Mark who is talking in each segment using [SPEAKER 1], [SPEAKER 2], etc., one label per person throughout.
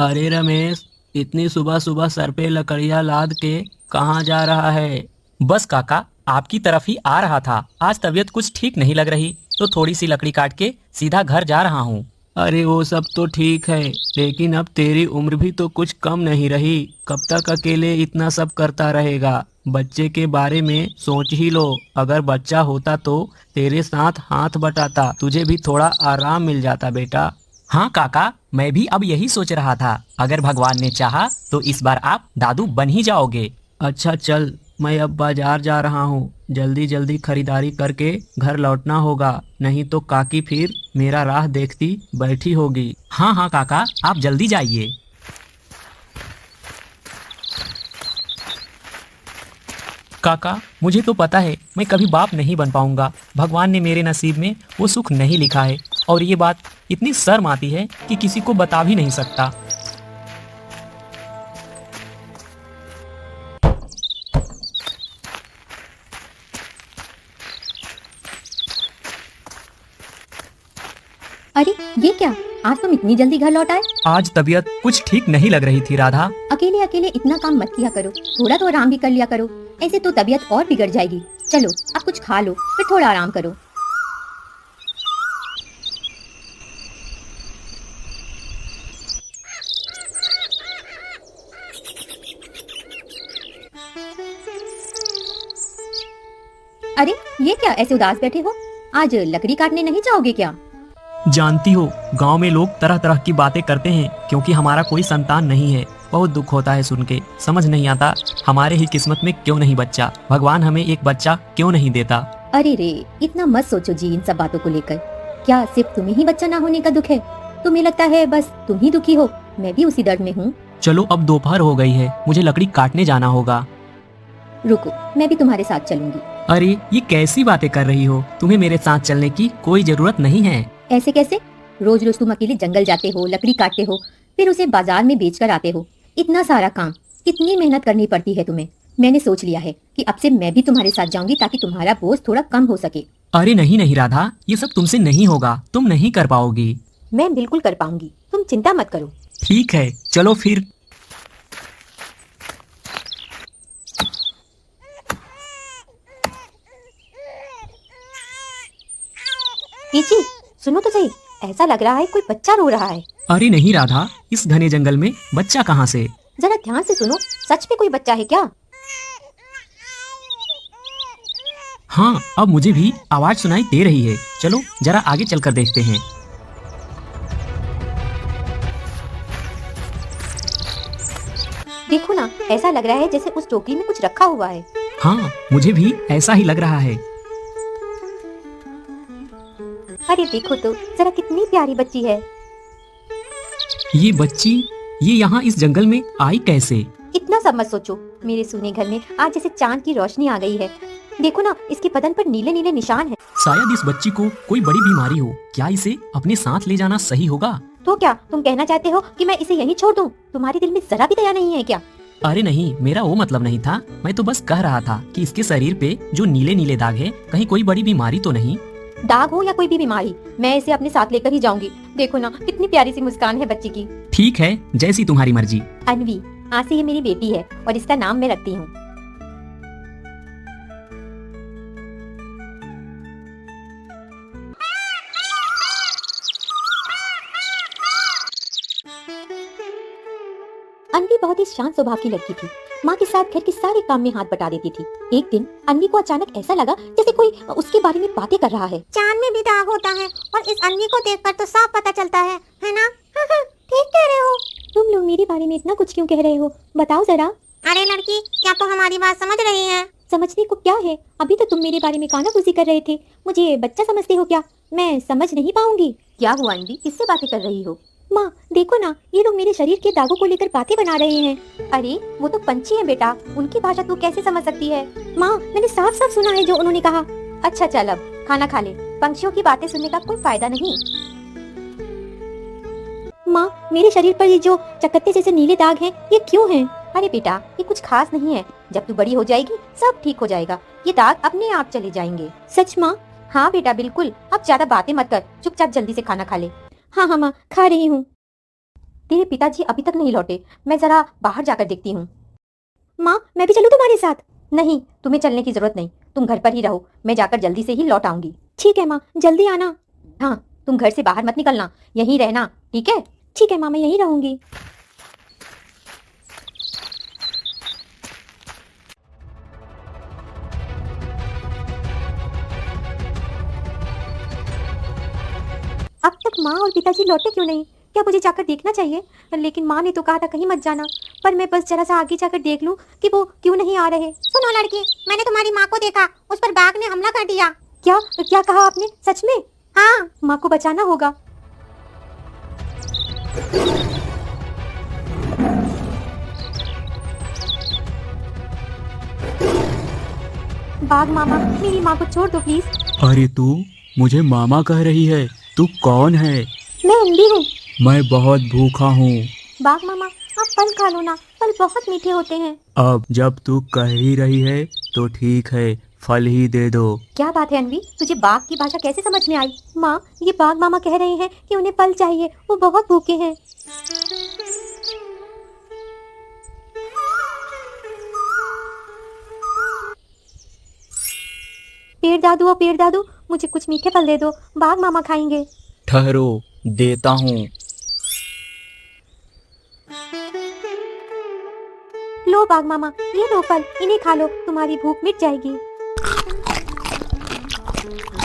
[SPEAKER 1] अरे रमेश, इतनी सुबह सुबह सर पे लकड़ियां लाद के कहाँ जा रहा है?
[SPEAKER 2] बस काका, आपकी तरफ ही आ रहा था। आज तबीयत कुछ ठीक नहीं लग रही, तो थोड़ी सी लकड़ी काट के सीधा घर जा रहा हूँ।
[SPEAKER 1] अरे वो सब तो ठीक है, लेकिन अब तेरी उम्र भी तो कुछ कम नहीं रही। कब तक अकेले इतना सब करता रहेगा? बच्चे के बारे में सोच ही लो। अगर बच्चा होता तो तेरे साथ हाथ बटाता, तुझे भी थोड़ा आराम मिल जाता बेटा।
[SPEAKER 2] हाँ काका, मैं भी अब यही सोच रहा था। अगर भगवान ने चाहा तो इस बार आप दादू बन ही जाओगे।
[SPEAKER 1] अच्छा चल, मैं अब बाजार जा रहा हूँ। जल्दी जल्दी खरीदारी करके घर लौटना होगा, नहीं तो काकी फिर मेरा राह देखती बैठी होगी।
[SPEAKER 2] हाँ हाँ काका, आप जल्दी जाइए। काका, मुझे तो पता है मैं कभी बाप नहीं बन पाऊंगा। भगवान ने मेरे नसीब में वो सुख नहीं लिखा है, और ये बात इतनी शर्म आती है कि किसी को बता भी नहीं सकता।
[SPEAKER 3] अरे ये क्या, आज तुम इतनी जल्दी घर लौट आए?
[SPEAKER 2] आज तबीयत कुछ ठीक नहीं लग रही थी राधा।
[SPEAKER 3] अकेले अकेले इतना काम मत किया करो, थोड़ा तो आराम भी कर लिया करो। ऐसे तो तबीयत और बिगड़ जाएगी। चलो अब कुछ खा लो, फिर थोड़ा आराम करो। अरे ये क्या, ऐसे उदास बैठे हो? आज लकड़ी काटने नहीं जाओगे क्या?
[SPEAKER 2] जानती हो, गांव में लोग तरह तरह की बातें करते हैं, क्योंकि हमारा कोई संतान नहीं है। बहुत दुख होता है सुन के। समझ नहीं आता हमारे ही किस्मत में क्यों नहीं बच्चा। भगवान हमें एक बच्चा क्यों नहीं देता।
[SPEAKER 3] अरे रे, इतना मत सोचो जी इन सब बातों को लेकर। क्या सिर्फ तुम्हें ही बच्चा ना होने का दुख है? तुम्हें लगता है बस तुम ही दुखी हो? मैं भी उसी दर्द में हूँ।
[SPEAKER 2] चलो अब दोपहर हो गई है, मुझे लकड़ी काटने जाना होगा।
[SPEAKER 3] रुको, मैं भी तुम्हारे साथ चलूंगी।
[SPEAKER 2] अरे ये कैसी बातें कर रही हो? तुम्हें मेरे साथ चलने की कोई जरूरत नहीं है।
[SPEAKER 3] ऐसे कैसे? रोज रोज तुम अकेले जंगल जाते हो, लकड़ी काटते हो, फिर उसे बाजार में बेचकर आते हो। इतना सारा काम, कितनी मेहनत करनी पड़ती है तुम्हें। मैंने सोच लिया है कि अब से मैं भी तुम्हारे साथ जाऊंगी, ताकि तुम्हारा बोझ थोड़ा कम हो सके।
[SPEAKER 2] अरे नहीं नहीं राधा, ये सब तुमसे नहीं होगा। तुम नहीं कर पाओगी।
[SPEAKER 3] मैं बिल्कुल कर पाऊंगी, तुम चिंता मत करो।
[SPEAKER 2] ठीक है, चलो फिर।
[SPEAKER 3] पीची, सुनो तो सही, ऐसा लग रहा है कोई बच्चा रो रहा है।
[SPEAKER 2] अरे नहीं राधा, इस घने जंगल में बच्चा कहाँ से?
[SPEAKER 3] जरा ध्यान से सुनो, सच में कोई बच्चा है क्या?
[SPEAKER 2] हाँ, अब मुझे भी आवाज सुनाई दे रही है। चलो जरा आगे चलकर देखते हैं।
[SPEAKER 3] देखो ना, ऐसा लग रहा है जैसे उस टोकरी में कुछ रखा हुआ है।
[SPEAKER 2] हाँ, मुझे भी ऐसा ही लग रहा है।
[SPEAKER 3] अरे देखो तो, जरा कितनी प्यारी बच्ची है।
[SPEAKER 2] ये बच्ची, ये यहाँ इस जंगल में आई कैसे?
[SPEAKER 3] इतना सब मत सोचो। मेरे सूने घर में आज जैसे चांद की रोशनी आ गई है। देखो ना, इसके बदन पर नीले नीले निशान हैं।
[SPEAKER 2] शायद इस बच्ची को कोई बड़ी बीमारी हो। क्या इसे अपने साथ ले जाना सही होगा?
[SPEAKER 3] तो क्या तुम कहना चाहते हो कि मैं इसे यहीं छोड़ दूं? तुम्हारे दिल में जरा भी दया नहीं है क्या?
[SPEAKER 2] अरे नहीं, मेरा वो मतलब नहीं था। मैं तो बस कह रहा था कि इसके शरीर पे जो नीले नीले दाग है, कहीं कोई बड़ी बीमारी तो नहीं?
[SPEAKER 3] दाग हो या कोई भी बीमारी, मैं इसे अपने साथ लेकर ही जाऊंगी। देखो ना, कितनी प्यारी सी मुस्कान है बच्ची की।
[SPEAKER 2] ठीक है, जैसी तुम्हारी मर्जी।
[SPEAKER 3] अनवी, आज से ये मेरी बेटी है और इसका नाम मैं रखती हूँ। अनवी बहुत ही शांत स्वभाव की लड़की थी। माँ के साथ घर के सारे काम में हाथ बटा देती थी। एक दिन अनवी को अचानक ऐसा लगा जैसे कोई उसके बारे में बातें कर रहा है।
[SPEAKER 4] चांद में भी दाग होता है, और इस अनवी को देखकर तो साफ पता चलता है ना? ठीक कह रहे हो।
[SPEAKER 3] तुम लोग मेरे बारे में इतना कुछ क्यों कह रहे हो? बताओ जरा।
[SPEAKER 4] अरे लड़की, क्या तुम हमारी बात समझ रही है?
[SPEAKER 3] समझने को क्या है? अभी तो तुम मेरे बारे में कानाफूसी कर रहे थे। मुझे बच्चा समझते हो क्या? मैं समझ नहीं पाऊंगी। क्या हुआ अनवी, किससे बातें कर रही हो? माँ देखो ना, ये लोग मेरे शरीर के दागों को लेकर बातें बना रहे हैं। अरे वो तो पंछी हैं बेटा, उनकी भाषा तू कैसे समझ सकती है? माँ, मैंने साफ साफ सुना है जो उन्होंने कहा। अच्छा चल, अब खाना खा ले। पंछियों की बातें सुनने का कोई फायदा नहीं। माँ, मेरे शरीर पर ये जो चकत्ते जैसे नीले दाग हैं, ये क्यों हैं? अरे बेटा, ये कुछ खास नहीं है। जब तू बड़ी हो जाएगी सब ठीक हो जाएगा। ये दाग अपने आप चले जाएंगे। सच माँ? हाँ बेटा बिल्कुल। अब ज्यादा बातें मत कर, चुपचाप जल्दी से खाना खा ले। हाँ हाँ माँ, खा रही हूँ। तेरे पिताजी अभी तक नहीं लौटे, मैं जरा बाहर जाकर देखती हूँ। माँ, मैं भी चलूँ तुम्हारे साथ? नहीं, तुम्हें चलने की जरूरत नहीं, तुम घर पर ही रहो, मैं जाकर जल्दी से ही लौट आऊंगी। ठीक है माँ, जल्दी आना। हाँ, तुम घर से बाहर मत निकलना, यहीं रहना, ठीक है? ठीक है माँ, मैं यहीं रहूंगी। अब तक माँ और पिताजी लौटे क्यों नहीं? क्या मुझे जाकर देखना चाहिए? लेकिन माँ ने तो कहा था कहीं मत जाना, पर मैं बस जरा सा आगे जाकर देख लूं कि वो क्यों नहीं आ रहे।
[SPEAKER 4] सुनो लड़की, मैंने तुम्हारी माँ को देखा, उस पर बाघ ने हमला कर दिया।
[SPEAKER 3] क्या क्या कहा आपने? सच में?
[SPEAKER 4] हाँ।
[SPEAKER 3] माँ को बचाना होगा। बाघ मामा, मेरी माँ को छोड़ दो प्लीज।
[SPEAKER 2] अरे तू मुझे मामा कह रही है? तू कौन है?
[SPEAKER 3] मैं अंधी हूँ।
[SPEAKER 2] मैं बहुत भूखा हूँ।
[SPEAKER 3] बाघ मामा, आप फल खा लो ना, फल बहुत मीठे होते हैं।
[SPEAKER 2] अब जब तू कह ही रही है तो ठीक है, फल ही दे दो।
[SPEAKER 3] क्या बात है अनवी, तुझे बाघ की भाषा कैसे समझ में आई? माँ, ये बाघ मामा कह रहे हैं कि उन्हें फल चाहिए, वो बहुत भूखे हैं। पेड़ दादू और पेड़ दादू, मुझे कुछ मीठे फल दे दो, बाघ मामा खाएंगे।
[SPEAKER 2] ठहरो, देता हूँ।
[SPEAKER 3] लो बाघ मामा, ये लो फल, इन्हें खा लो, तुम्हारी भूख मिट जाएगी।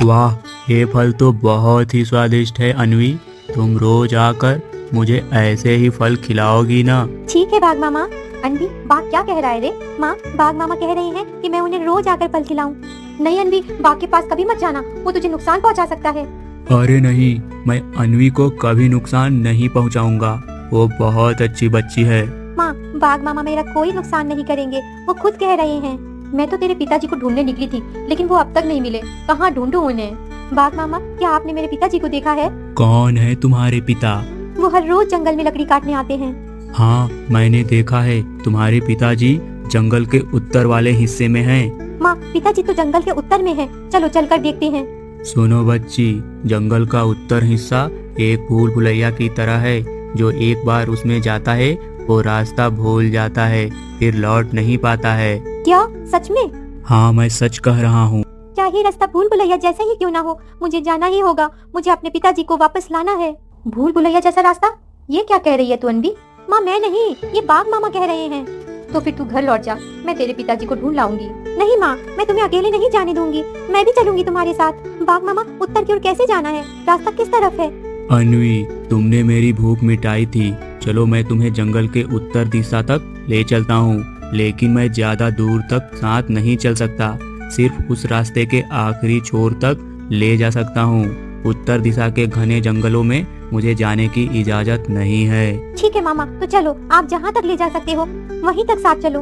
[SPEAKER 2] वाह, ये फल तो बहुत ही स्वादिष्ट है अनवी। तुम रोज आकर मुझे ऐसे ही फल खिलाओगी ना?
[SPEAKER 3] ठीक है बाघ मामा। अनवी, बाघ क्या कह रहा है रे? माँ, बाघ मामा कह रहे हैं कि मैं उन्हें रोज आकर फल खिलाऊं। नहीं अनवी, बाघ के पास कभी मत जाना, वो तुझे नुकसान पहुंचा सकता है।
[SPEAKER 2] अरे नहीं, मैं अनवी को कभी नुकसान नहीं पहुंचाऊंगा, वो बहुत अच्छी बच्ची है।
[SPEAKER 3] माँ, बाघ मामा मेरा कोई नुकसान नहीं करेंगे, वो खुद कह रहे हैं। मैं तो तेरे पिताजी को ढूंढने निकली थी, लेकिन वो अब तक नहीं मिले, कहाँ ढूंढूं उन्हें? बाघ मामा, क्या आपने मेरे पिताजी को देखा है?
[SPEAKER 2] कौन है तुम्हारे पिता?
[SPEAKER 3] वो हर रोज जंगल में लकड़ी काटने आते हैं।
[SPEAKER 2] हाँ, मैंने देखा है, तुम्हारे पिताजी जंगल के उत्तर वाले हिस्से में हैं।
[SPEAKER 3] माँ, पिताजी तो जंगल के उत्तर में हैं, चलो चलकर देखते हैं।
[SPEAKER 2] सुनो बच्ची, जंगल का उत्तर हिस्सा एक भूल भुलैया की तरह है, जो एक बार उसमें जाता है वो रास्ता भूल जाता है, फिर लौट नहीं पाता है।
[SPEAKER 3] क्या सच में?
[SPEAKER 2] हाँ, मैं सच कह रहा हूँ।
[SPEAKER 3] चाहे रास्ता भूल भुलैया जैसा ही क्यों ना हो, मुझे जाना ही होगा, मुझे अपने पिताजी को वापस लाना है। भूल भुलैया जैसा रास्ता? ये क्या कह रही है तू अनवी? माँ, मैं नहीं, ये बाघ मामा कह रहे हैं। तो फिर तू घर लौट जा, मैं तेरे पिताजी को ढूंढ लाऊंगी। नहीं माँ, मैं तुम्हें अकेले नहीं जाने दूंगी, मैं भी चलूंगी तुम्हारे साथ। बाघ मामा, उत्तर की ओर कैसे जाना है? रास्ता किस तरफ है?
[SPEAKER 2] अनवी, तुमने मेरी भूख मिटाई थी, चलो मैं तुम्हें जंगल के उत्तर दिशा तक ले चलता हूँ, लेकिन मैं ज्यादा दूर तक साथ नहीं चल सकता, सिर्फ उस रास्ते के आखिरी छोर तक ले जा सकता हूँ। उत्तर दिशा के घने जंगलों में मुझे जाने की इजाजत नहीं है।
[SPEAKER 3] ठीक है मामा, तो चलो, आप जहाँ तक ले जा सकते हो वहीं तक साथ चलो।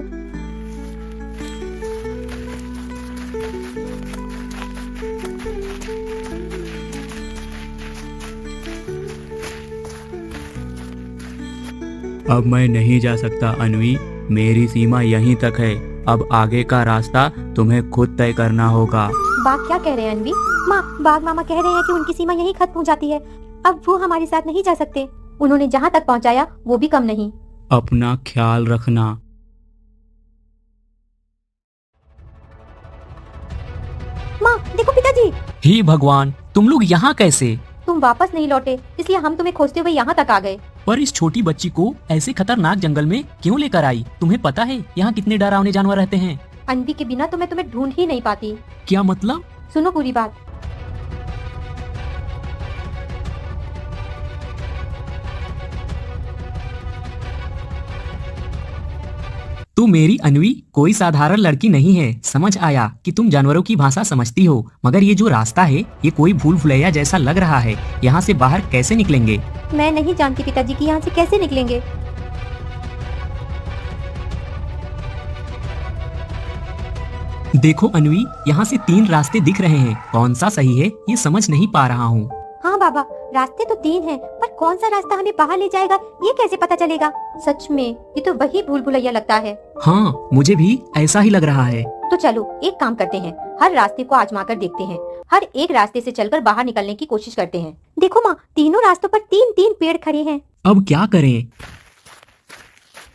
[SPEAKER 2] अब मैं नहीं जा सकता अनवी, मेरी सीमा यहीं तक है, अब आगे का रास्ता तुम्हें खुद तय करना होगा।
[SPEAKER 3] बाघ क्या कह रहे हैं अनवी? माँ, बाघ मामा कह रहे हैं कि उनकी सीमा यहीं खत्म हो जाती है, अब वो हमारे साथ नहीं जा सकते। उन्होंने जहाँ तक पहुँचाया वो भी कम नहीं।
[SPEAKER 2] अपना ख्याल रखना।
[SPEAKER 3] माँ, देखो पिताजी।
[SPEAKER 1] हे भगवान, तुम लोग यहाँ कैसे?
[SPEAKER 3] तुम वापस नहीं लौटे, इसलिए हम तुम्हें खोजते हुए यहाँ तक आ गए।
[SPEAKER 1] पर इस छोटी बच्ची को ऐसे खतरनाक जंगल में क्यों लेकर आई? तुम्हें पता है यहाँ कितने डरावने जानवर रहते हैं?
[SPEAKER 3] अनवी के बिना तो मैं तुम्हें ढूंढ ही नहीं पाती।
[SPEAKER 1] क्या मतलब?
[SPEAKER 3] सुनो पूरी बात।
[SPEAKER 1] तू मेरी अनवी कोई साधारण लड़की नहीं है, समझ आया कि तुम जानवरों की भाषा समझती हो, मगर ये जो रास्ता है ये कोई भूल भुलैया जैसा लग रहा है, यहाँ से बाहर कैसे निकलेंगे?
[SPEAKER 3] मैं नहीं जानती पिताजी कि यहाँ से कैसे निकलेंगे।
[SPEAKER 1] देखो अनवी, यहाँ से 3 रास्ते दिख रहे हैं, कौन सा सही है ये समझ नहीं पा रहा हूँ।
[SPEAKER 3] हाँ बाबा, रास्ते तो 3 हैं, पर कौन सा रास्ता हमें बाहर ले जाएगा ये कैसे पता चलेगा? सच में ये तो वही भूल भुलैया लगता है।
[SPEAKER 1] हाँ, मुझे भी ऐसा ही लग रहा है।
[SPEAKER 3] तो चलो एक काम करते हैं, हर रास्ते को आजमा कर देखते हैं, हर एक रास्ते से चलकर बाहर निकलने की कोशिश करते हैं। देखो माँ, तीनों रास्तों पर 3-3 पेड़ खड़े हैं।
[SPEAKER 2] अब क्या करें?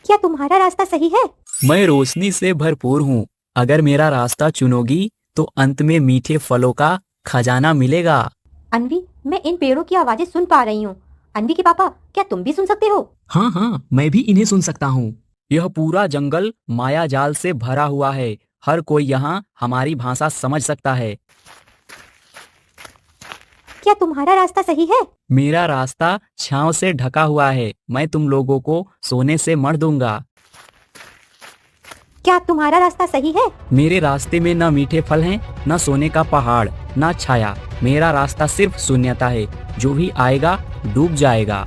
[SPEAKER 3] क्या तुम्हारा रास्ता सही है?
[SPEAKER 2] मैं रोशनी से भरपूर हूँ। अगर मेरा रास्ता चुनोगी तो अंत में मीठे फलों का खजाना मिलेगा।
[SPEAKER 3] अन्वी, मैं इन पेड़ों की आवाजें सुन पा रही हूँ। अन्वी के पापा, क्या तुम भी सुन सकते हो?
[SPEAKER 2] हाँ हाँ, मैं भी इन्हें सुन सकता हूँ। यह पूरा जंगल माया जाल से भरा हुआ है। हर कोई यहाँ हमारी भाषा समझ सकता है।
[SPEAKER 3] क्या तुम्हारा रास्ता सही है?
[SPEAKER 2] मेरा रास्ता छांव से ढका हुआ है। मैं तुम लोगों को सोने से मढ़ दूंगा।
[SPEAKER 3] क्या तुम्हारा रास्ता सही है?
[SPEAKER 2] मेरे रास्ते में न मीठे फल हैं, न सोने का पहाड़, न छाया। मेरा रास्ता सिर्फ शून्यता है। जो भी आएगा डूब जाएगा।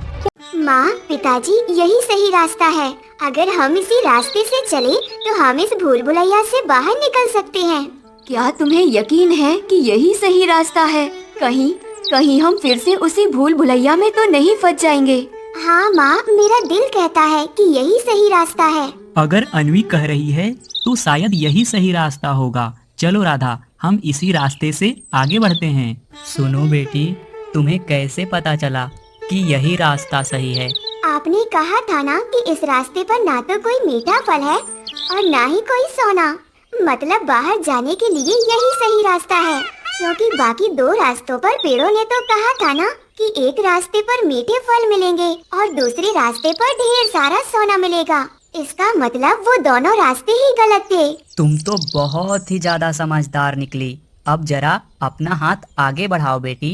[SPEAKER 4] माँ, पिताजी, यही सही रास्ता है। अगर हम इसी रास्ते से चले तो हम इस भूल भुलैया से बाहर निकल सकते हैं।
[SPEAKER 5] क्या तुम्हें यकीन है कि यही सही रास्ता है? कहीं कहीं हम फिर से उसी भूल भुलैया में तो नहीं फंस जाएंगे?
[SPEAKER 4] हाँ माँ, मेरा दिल कहता है कि यही सही रास्ता है।
[SPEAKER 2] अगर अन्वी कह रही है तो शायद यही सही रास्ता होगा। चलो राधा, हम इसी रास्ते से आगे बढ़ते हैं। सुनो बेटी, तुम्हें कैसे पता चला कि यही रास्ता सही है?
[SPEAKER 4] आपने कहा था ना कि इस रास्ते पर ना तो कोई मीठा फल है और ना ही कोई सोना। मतलब बाहर जाने के लिए यही सही रास्ता है। क्योंकि बाकी दो रास्तों पर पेड़ों ने तो कहा था ना कि एक रास्ते पर मीठे फल मिलेंगे और दूसरे रास्ते पर ढेर सारा सोना मिलेगा। इसका मतलब वो दोनों रास्ते ही गलत थे।
[SPEAKER 2] तुम तो बहुत ही ज्यादा समझदार निकली। अब जरा अपना हाथ आगे बढ़ाओ बेटी।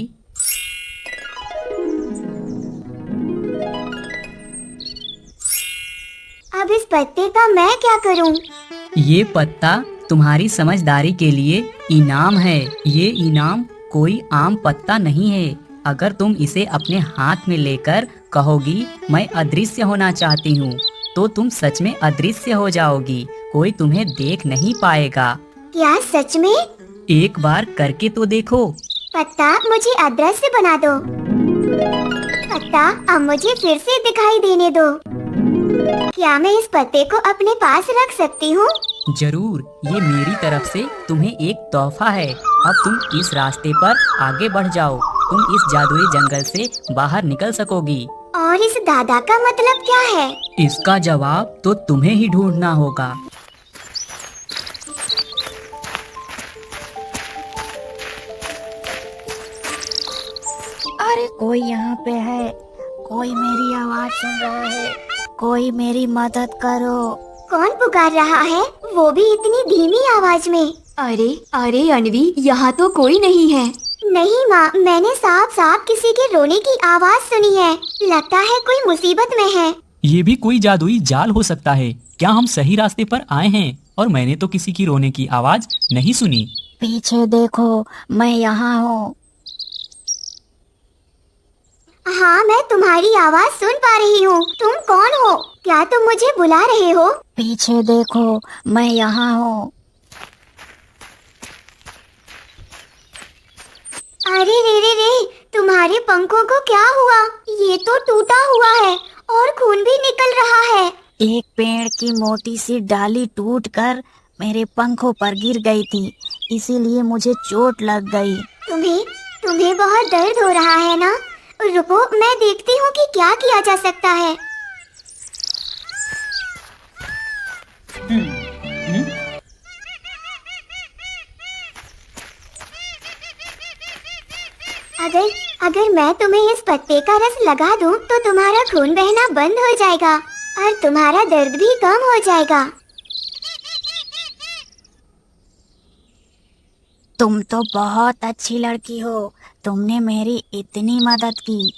[SPEAKER 4] अब इस पत्ते का मैं क्या करूं?
[SPEAKER 2] ये पत्ता तुम्हारी समझदारी के लिए इनाम है। ये इनाम कोई आम पत्ता नहीं है। अगर तुम इसे अपने हाथ में लेकर कहोगी मैं अदृश्य होना चाहती हूँ, तो तुम सच में अदृश्य हो जाओगी। कोई तुम्हें देख नहीं पाएगा।
[SPEAKER 4] क्या सच में?
[SPEAKER 2] एक बार करके तो देखो।
[SPEAKER 4] पत्ता, मुझे अदृश्य बना दो। पत्ता, अब मुझे फिर से दिखाई देने दो। क्या मैं इस पत्ते को अपने पास रख सकती हूँ?
[SPEAKER 2] जरूर, ये मेरी तरफ से तुम्हें एक तोहफा है। अब तुम इस रास्ते पर आगे बढ़ जाओ। तुम इस जादुई जंगल से बाहर निकल सकोगी।
[SPEAKER 4] और इस दादा का मतलब क्या है?
[SPEAKER 2] इसका जवाब तो तुम्हें ही ढूंढना होगा।
[SPEAKER 6] अरे कोई यहाँ पे है? कोई मेरी आवाज सुन रहा है? कोई मेरी मदद करो।
[SPEAKER 4] कौन पुकार रहा है, वो भी इतनी धीमी आवाज में?
[SPEAKER 5] अरे अरे अन्वी, यहाँ तो कोई नहीं है।
[SPEAKER 4] नहीं माँ, मैंने साफ साफ किसी के रोने की आवाज सुनी है। लगता है कोई मुसीबत में है।
[SPEAKER 2] ये भी कोई जादुई जाल हो सकता है। क्या हम सही रास्ते पर आए हैं? और मैंने तो किसी की रोने की आवाज नहीं सुनी।
[SPEAKER 6] पीछे देखो, मैं यहाँ हूँ।
[SPEAKER 4] हाँ, मैं तुम्हारी आवाज सुन पा रही हूँ। तुम कौन हो? क्या तुम मुझे बुला रहे हो?
[SPEAKER 6] पीछे देखो, मैं यहाँ हूँ।
[SPEAKER 4] अरे रे रे रे, तुम्हारे पंखों को क्या हुआ? ये तो टूटा हुआ है और खून भी निकल रहा है।
[SPEAKER 6] एक पेड़ की मोटी सी डाली टूटकर मेरे पंखों पर गिर गई थी, इसीलिए मुझे चोट लग गई।
[SPEAKER 4] तुम्हें बहुत दर्द हो रहा है ना? रुको, मैं देखती हूँ कि क्या किया जा सकता है। अगर मैं तुम्हें इस पत्ते का रस लगा दूं, तो तुम्हारा खून बहना बंद हो जाएगा और तुम्हारा दर्द भी कम हो जाएगा।
[SPEAKER 6] तुम तो बहुत अच्छी लड़की हो। तुमने मेरी इतनी मदद की।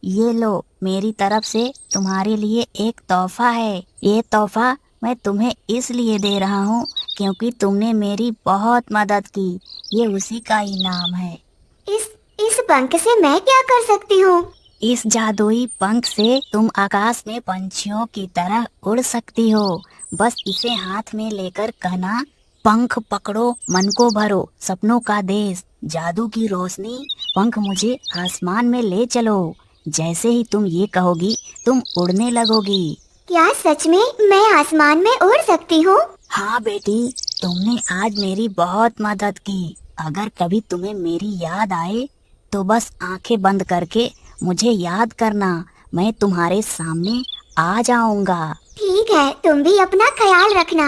[SPEAKER 6] ये लो, मेरी तरफ से तुम्हारे लिए एक तोहफा है। ये तोहफा मैं तुम्हें इसलिए दे रहा हूँ क्योंकि तुमने मेरी बहुत मदद की। ये उसी का इनाम है।
[SPEAKER 4] इस पंख से मैं क्या कर सकती हूँ?
[SPEAKER 6] इस जादुई पंख से तुम आकाश में पंछियों की तरह उड़ सकती हो। बस इसे हाथ में लेकर कहना, पंख पकड़ो, मन को भरो, सपनों का देश, जादू की रोशनी, पंख मुझे आसमान में ले चलो। जैसे ही तुम ये कहोगी, तुम उड़ने लगोगी।
[SPEAKER 4] क्या सच में मैं आसमान में उड़ सकती हूँ?
[SPEAKER 6] हाँ बेटी, तुमने आज मेरी बहुत मदद की। अगर कभी तुम्हें मेरी याद आए तो बस आंखें बंद करके मुझे याद करना, मैं तुम्हारे सामने आ जाऊंगा।
[SPEAKER 4] ठीक है, तुम भी अपना ख्याल रखना।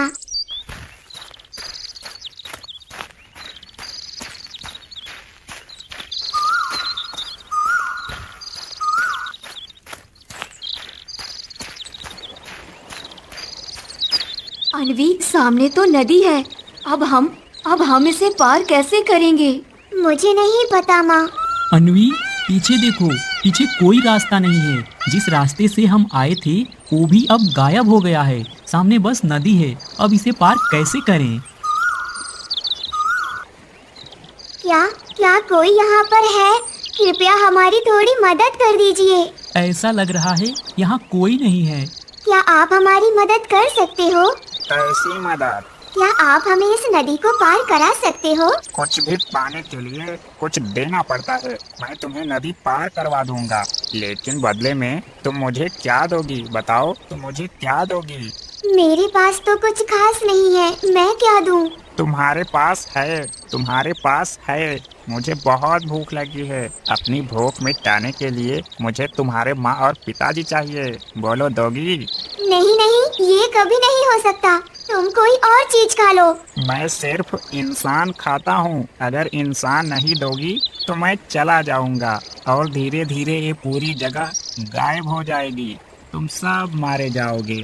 [SPEAKER 5] अन्वी, सामने तो नदी है। अब हम इसे पार कैसे करेंगे?
[SPEAKER 4] मुझे नहीं पता माँ।
[SPEAKER 2] अन्वी, पीछे देखो, पीछे कोई रास्ता नहीं है। जिस रास्ते से हम आए थे वो भी अब गायब हो गया है। सामने बस नदी है। अब इसे पार कैसे करें?
[SPEAKER 4] क्या क्या कोई यहाँ पर है? कृपया हमारी थोड़ी मदद कर दीजिए।
[SPEAKER 2] ऐसा लग रहा है यहाँ कोई नहीं है।
[SPEAKER 4] क्या आप हमारी मदद कर सकते हो?
[SPEAKER 7] कैसी मदद?
[SPEAKER 4] क्या आप हमें इस नदी को पार करा सकते हो?
[SPEAKER 7] कुछ भी पाने के लिए कुछ देना पड़ता है। मैं तुम्हें नदी पार करवा दूंगा, लेकिन बदले में तुम मुझे क्या दोगी? बताओ, तुम मुझे क्या दोगी?
[SPEAKER 4] मेरे पास तो कुछ खास नहीं है, मैं क्या दूं?
[SPEAKER 7] तुम्हारे पास है। मुझे बहुत भूख लगी है। अपनी भूख मिटाने के लिए मुझे तुम्हारे माँ और पिताजी चाहिए। बोलो, दोगी?
[SPEAKER 4] नहीं नहीं, ये कभी नहीं हो सकता। तुम कोई और चीज खा लो।
[SPEAKER 7] मैं सिर्फ इंसान खाता हूँ। अगर इंसान नहीं दोगी तो मैं चला जाऊंगा और धीरे धीरे ये पूरी जगह गायब हो जाएगी। तुम सब मारे जाओगे।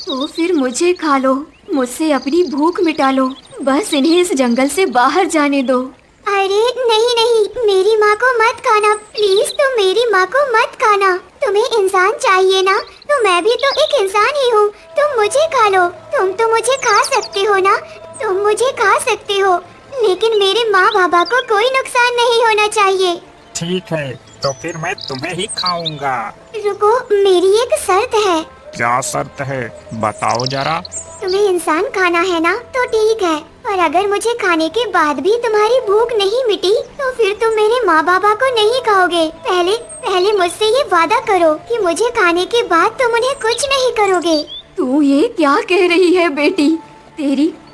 [SPEAKER 5] तो फिर मुझे खा लो, मुझसे अपनी भूख मिटा लो। बस इन्हें इस जंगल से बाहर जाने दो।
[SPEAKER 4] अरे नहीं नहीं, मेरी माँ को मत खाना प्लीज। तुम मेरी माँ को मत खाना। तुम्हें इंसान चाहिए ना, तो मैं भी तो एक इंसान ही हूँ। तुम मुझे खा लो। तुम तो मुझे खा सकते हो ना, तुम मुझे खा सकते हो, लेकिन मेरे माँ बाबा को कोई नुकसान नहीं होना चाहिए।
[SPEAKER 7] ठीक है, तो फिर मैं तुम्हें ही खाऊंगा।
[SPEAKER 4] रुको, मेरी एक शर्त है।
[SPEAKER 7] क्या शर्त है? बताओ जरा।
[SPEAKER 4] तुम्हें इंसान खाना है ना, तो ठीक है, पर अगर मुझे खाने के बाद भी तुम्हारी भूख नहीं मिटी तो फिर तुम मेरे माँ बाबा को नहीं खाओगे। पहले मुझसे ये वादा करो कि मुझे खाने के बाद तुम उन्हें कुछ नहीं करोगे।
[SPEAKER 5] तू ये क्या कह रही है बेटी?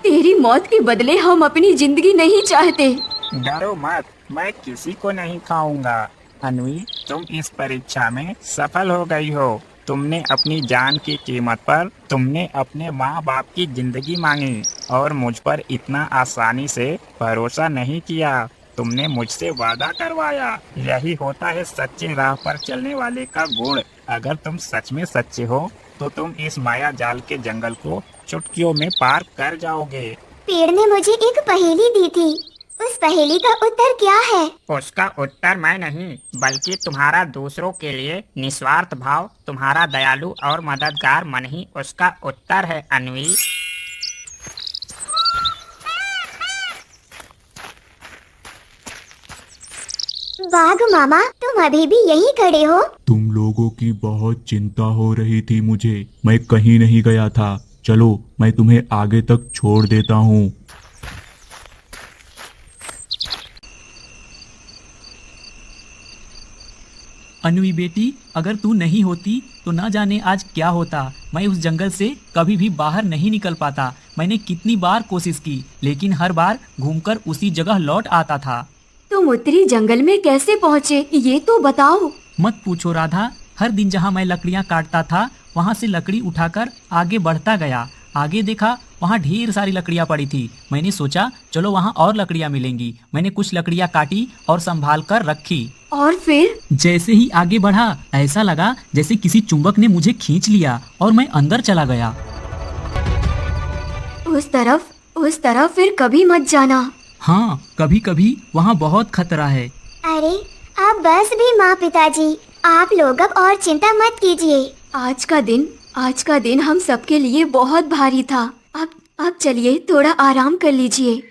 [SPEAKER 5] तेरी मौत के बदले हम अपनी जिंदगी नहीं चाहते।
[SPEAKER 7] डरो मत, मैं किसी को नहीं खाऊंगा। अन्वी, तुम इस परीक्षा में सफल हो गई हो। तुमने अपनी जान की कीमत पर तुमने अपने माँ बाप की जिंदगी मांगी और मुझ पर इतना आसानी से भरोसा नहीं किया। तुमने मुझसे वादा करवाया। यही होता है सच्चे राह पर चलने वाले का गुण। अगर तुम सच में सच्चे हो तो तुम इस माया जाल के जंगल को चुटकियों में पार कर जाओगे।
[SPEAKER 4] पेड़ ने मुझे एक पहेली दी थी, उस पहेली का उत्तर क्या है?
[SPEAKER 7] उसका उत्तर मैं नहीं, बल्कि तुम्हारा दूसरों के लिए निस्वार्थ भाव, तुम्हारा दयालु और मददगार मन ही उसका उत्तर है अन्वी।
[SPEAKER 4] बाघ मामा, तुम अभी भी यहीं खड़े हो?
[SPEAKER 8] तुम लोगों की बहुत चिंता हो रही थी मुझे। मैं कहीं नहीं गया था। चलो, मैं तुम्हें आगे तक छोड़ देता हूँ।
[SPEAKER 2] अन्वी बेटी, अगर तू नहीं होती तो ना जाने आज क्या होता। मैं उस जंगल से कभी भी बाहर नहीं निकल पाता। मैंने कितनी बार कोशिश की, लेकिन हर बार घूमकर उसी जगह लौट आता था।
[SPEAKER 5] तुम उत्तरी जंगल में कैसे पहुँचे, ये तो बताओ।
[SPEAKER 2] मत पूछो राधा, हर दिन जहाँ मैं लकड़ियाँ काटता था वहाँ से लकड़ी उठाकर आगे बढ़ता गया। आगे देखा, वहाँ ढेर सारी लकड़ियाँ पड़ी थी। मैंने सोचा चलो वहाँ और लकड़ियाँ मिलेंगी। मैंने कुछ लकड़ियाँ काटी और संभाल कर रखी।
[SPEAKER 5] और फिर?
[SPEAKER 2] जैसे ही आगे बढ़ा, ऐसा लगा जैसे किसी चुंबक ने मुझे खींच लिया और मैं अंदर चला गया।
[SPEAKER 5] उस तरफ फिर कभी मत जाना।
[SPEAKER 2] हाँ, कभी कभी वहाँ बहुत खतरा है।
[SPEAKER 4] अरे अब बस भी माँ पिताजी, आप लोग अब और चिंता मत कीजिए।
[SPEAKER 5] आज का दिन हम सबके लिए बहुत भारी था। अब चलिए थोड़ा आराम कर लीजिए।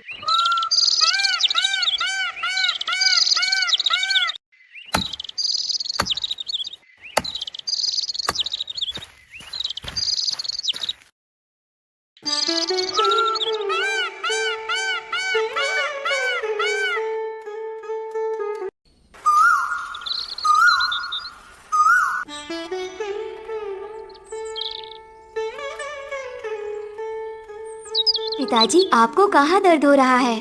[SPEAKER 5] पिताजी, आपको कहाँ दर्द हो रहा है?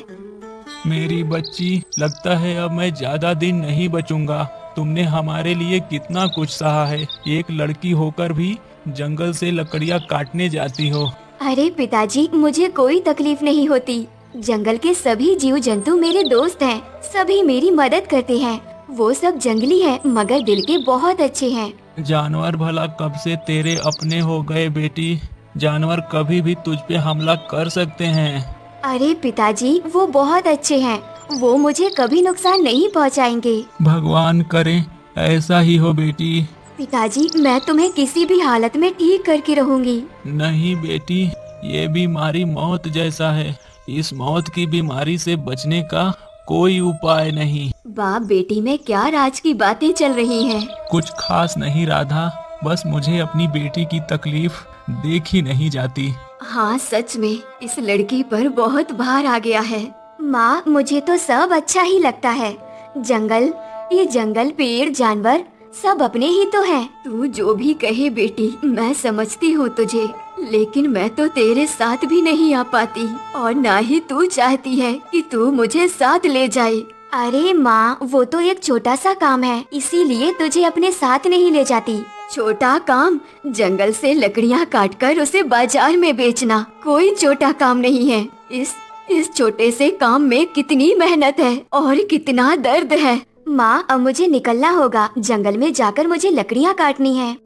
[SPEAKER 1] मेरी बच्ची, लगता है अब मैं ज्यादा दिन नहीं बचूंगा। तुमने हमारे लिए कितना कुछ सहा है। एक लड़की होकर भी जंगल से लकड़ियाँ काटने जाती हो।
[SPEAKER 5] अरे पिताजी, मुझे कोई तकलीफ नहीं होती। जंगल के सभी जीव जंतु मेरे दोस्त हैं। सभी मेरी मदद करते हैं। वो सब जंगली हैं मगर दिल के बहुत अच्छे हैं।
[SPEAKER 1] जानवर भला कब से तेरे अपने हो गए बेटी। जानवर कभी भी तुझ पे हमला कर सकते हैं।
[SPEAKER 5] अरे पिताजी, वो बहुत अच्छे हैं। वो मुझे कभी नुकसान नहीं पहुंचाएंगे।
[SPEAKER 1] भगवान करे ऐसा ही हो बेटी।
[SPEAKER 5] पिताजी, मैं तुम्हें किसी भी हालत में ठीक करके रहूंगी।
[SPEAKER 1] नहीं बेटी, ये बीमारी मौत जैसा है। इस मौत की बीमारी से बचने का कोई उपाय नहीं।
[SPEAKER 5] बाप बेटी में क्या राज की बातें चल रही हैं।
[SPEAKER 1] कुछ खास नहीं राधा, बस मुझे अपनी बेटी की तकलीफ देखी नहीं जाती।
[SPEAKER 5] हाँ सच में इस लड़की पर बहुत भार आ गया है। माँ, मुझे तो सब अच्छा ही लगता है। जंगल, ये जंगल, पेड़, जानवर सब अपने ही तो हैं। तू जो भी कहे बेटी, मैं समझती हूँ तुझे, लेकिन मैं तो तेरे साथ भी नहीं आ पाती और ना ही तू चाहती है कि तू मुझे साथ ले जाए। अरे माँ, वो तो एक छोटा सा काम है, इसीलिए तुझे अपने साथ नहीं ले जाती। छोटा काम? जंगल से लकड़ियाँ काटकर उसे बाजार में बेचना कोई छोटा काम नहीं है। इस छोटे से काम में कितनी मेहनत है और कितना दर्द है। माँ, अब मुझे निकलना होगा। जंगल में जाकर मुझे लकड़ियाँ काटनी है।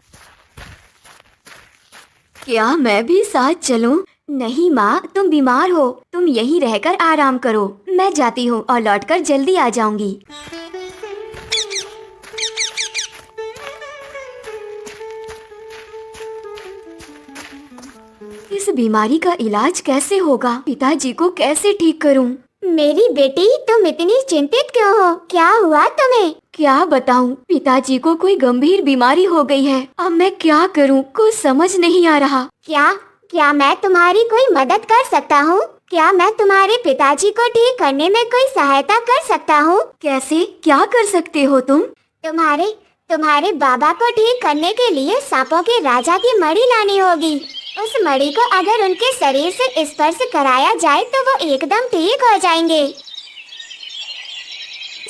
[SPEAKER 5] क्या मैं भी साथ चलूं? नहीं माँ, तुम बीमार हो, तुम यहीं रहकर आराम करो। मैं जाती हूँ और लौटकर जल्दी आ जाऊंगी। इस बीमारी का इलाज कैसे होगा? पिताजी को कैसे ठीक करूं?
[SPEAKER 4] मेरी बेटी, तुम इतनी चिंतित क्यों हो? क्या हुआ तुम्हें?
[SPEAKER 5] क्या बताऊं? पिताजी को कोई गंभीर बीमारी हो गई है। अब मैं क्या करूं? कुछ समझ नहीं आ रहा।
[SPEAKER 4] क्या मैं तुम्हारी कोई मदद कर सकता हूँ? क्या मैं तुम्हारे पिताजी को ठीक करने में कोई सहायता कर सकता हूँ?
[SPEAKER 5] कैसे? क्या कर सकते हो तुम?
[SPEAKER 4] तुम्हारे बाबा को ठीक करने के लिए सांपों के राजा की मणि लानी होगी। उस मणि को अगर उनके शरीर से स्पर्श कराया जाए तो वो एकदम ठीक हो जाएंगे।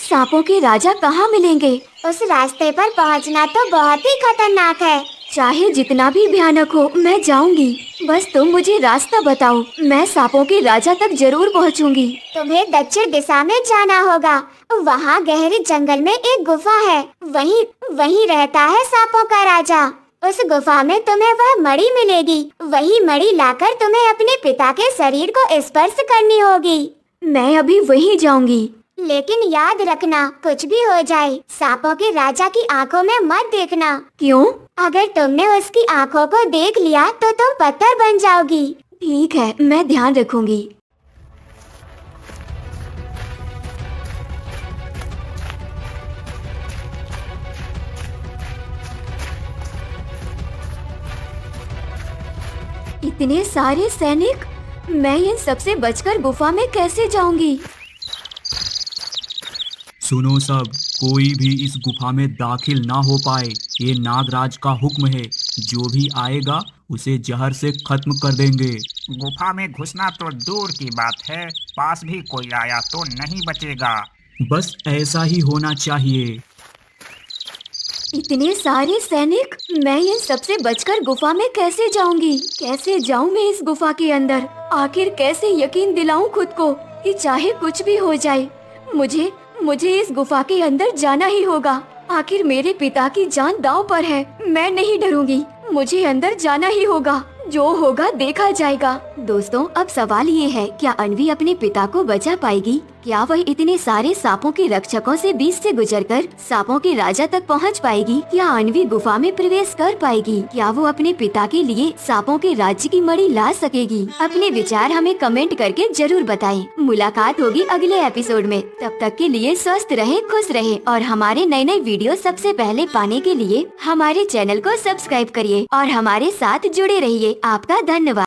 [SPEAKER 5] सांपों के राजा कहाँ मिलेंगे?
[SPEAKER 4] उस रास्ते पर पहुंचना तो बहुत ही खतरनाक है।
[SPEAKER 5] चाहे जितना भी भयानक हो, मैं जाऊंगी। बस तुम मुझे रास्ता बताओ, मैं सांपों के राजा तक जरूर पहुंचूंगी।
[SPEAKER 4] तुम्हें दक्षिण दिशा में जाना होगा। वहाँ गहरे जंगल में एक गुफा है। वहीं रहता है सांपों का राजा। उस गुफा में तुम्हें वह मणि मिलेगी। वही मणि लाकर तुम्हें अपने पिता के शरीर को स्पर्श करनी होगी।
[SPEAKER 5] मैं अभी वहीं जाऊंगी।
[SPEAKER 4] लेकिन याद रखना, कुछ भी हो जाए सांपों के राजा की आंखों में मत देखना।
[SPEAKER 5] क्यों?
[SPEAKER 4] अगर तुमने उसकी आंखों को देख लिया तो तुम पत्थर बन जाओगी।
[SPEAKER 5] ठीक है, मैं ध्यान रखूंगी। इतने सारे सैनिक, मैं इन सबसे बचकर गुफा में कैसे जाऊंगी?
[SPEAKER 8] सुनो सब, कोई भी इस गुफा में दाखिल ना हो पाए। ये नागराज का हुक्म है। जो भी आएगा उसे जहर से खत्म कर देंगे।
[SPEAKER 7] गुफा में घुसना तो दूर की बात है, पास भी कोई आया तो नहीं बचेगा।
[SPEAKER 8] बस ऐसा ही होना चाहिए।
[SPEAKER 5] इतने सारे सैनिक, मैं इन सबसे बचकर गुफा में कैसे जाऊंगी? कैसे जाऊं मैं इस गुफा के अंदर? आखिर कैसे यकीन दिलाऊं खुद को कि चाहे कुछ भी हो जाए मुझे इस गुफा के अंदर जाना ही होगा। आखिर मेरे पिता की जान दांव पर है। मैं नहीं डरूंगी, मुझे अंदर जाना ही होगा। जो होगा देखा जाएगा। दोस्तों, अब सवाल ये है, क्या अन्वी अपने पिता को बचा पाएगी? क्या वह इतने सारे सांपों के रक्षकों से बीच से गुजरकर सांपों के राजा तक पहुंच पाएगी? क्या अन्वी गुफा में प्रवेश कर पाएगी? क्या वो अपने पिता के लिए सांपों के राज्य की मणि ला सकेगी? अपने विचार हमें कमेंट करके जरूर बताएं। मुलाकात होगी अगले एपिसोड में। तब तक के लिए स्वस्थ रहे, खुश रहे और हमारे नए नए वीडियो सबसे पहले पाने के लिए हमारे चैनल को सब्सक्राइब करिए और हमारे साथ जुड़े रहिए। आपका धन्यवाद।